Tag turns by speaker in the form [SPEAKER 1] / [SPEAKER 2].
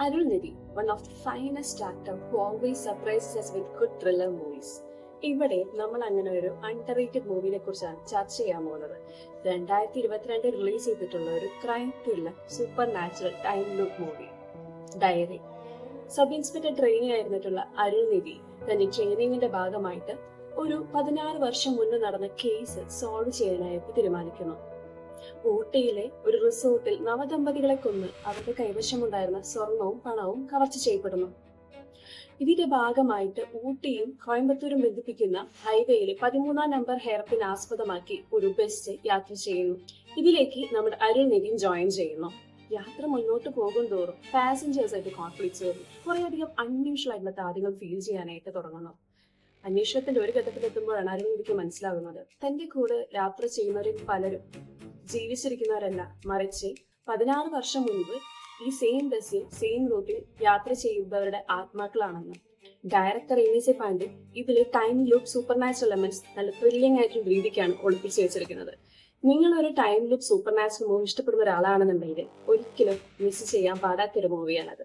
[SPEAKER 1] Arulnidhi, one of the finest actor who always surprises us with good thriller movies. ഇവിടെ നമ്മൾ അങ്ങനെ ഒരു underrated മൂവിനെ കുറിച്ചാണ് ചർച്ച ചെയ്യാൻ പോകുന്നത്. 2022 റിലീസ് ചെയ്തിട്ടുള്ള ഒരു crime thriller supernatural time loop movie Diary. Sub inspector trainee ആയിരുന്നിട്ടുള്ള അരുൾനിധി തന്റെ ട്രെയിനിങ്ങിന്റെ ഭാഗമായിട്ട് ഒരു 16 വർഷം മുന്നേ നടന്ന കേസ് സോൾവ് ചെയ്യാനായിട്ട് തീരുമാനിക്കുന്നു. ഊട്ടിയിലെ ഒരു റിസോർട്ടിൽ നവദമ്പതികളെ കൊന്ന് അവരുടെ കൈവശമുണ്ടായിരുന്ന സ്വർണവും പണവും കവർച്ച ചെയ്യപ്പെടുന്നു. ഇതിന്റെ ഭാഗമായിട്ട് ഊട്ടിയും കോയമ്പത്തൂരും ബന്ധിപ്പിക്കുന്ന ഹൈവേയിലെ 13-ാം നമ്പർ ഹെയർപിൻ ആസ്പദമാക്കി ഒരു ബസ് യാത്ര ചെയ്യുന്നു. ഇതിലേക്ക് നമ്മുടെ അരുൾനിധിയും ജോയിൻ ചെയ്യുന്നു. യാത്ര മുന്നോട്ട് പോകും തോറും പാസഞ്ചേഴ്സ് ആയിട്ട് കോൺഫ്ലിക്ട്സ് വരുന്നു. കുറേയധികം അൺയൂഷ്വൽ ആയിട്ടുള്ള കാര്യങ്ങൾ ഫീൽ ചെയ്യാനായിട്ട് തുടങ്ങുന്നു. അന്വേഷണത്തിന്റെ ഒരു ഘട്ടത്തിലെത്തുമ്പോഴാണ് അരുൾനിധിക്ക് മനസ്സിലാകുന്നത് തന്റെ കൂടെ യാത്ര ചെയ്യുന്നവരിൽ പലരും ജീവിച്ചിരിക്കുന്നവരല്ല, മറിച്ച് 16 വർഷം മുൻപ് ഈ സെയിം ബസ്സിൽ സെയിം റൂട്ടിൽ യാത്ര ചെയ്യുന്നവരുടെ ആത്മാക്കളാണെന്ന്. ഡയറക്ടർ എ.വി.സി. പാണ്ഡ്യൻ ഇതിലെ time loop super natural elements നല്ല ത്രില്ലിംഗ് ആയിട്ടുള്ള രീതിക്കാണ് ഒളിപ്പിച്ചു വെച്ചിരിക്കുന്നത്. നിങ്ങൾ ഒരു time loop super natural movie ഇഷ്ടപ്പെടുന്ന ഒരാളാണെന്നുണ്ടെങ്കിൽ ഒരിക്കലും മിസ് ചെയ്യാൻ പാടാത്തൊരു മൂവിയാണത്.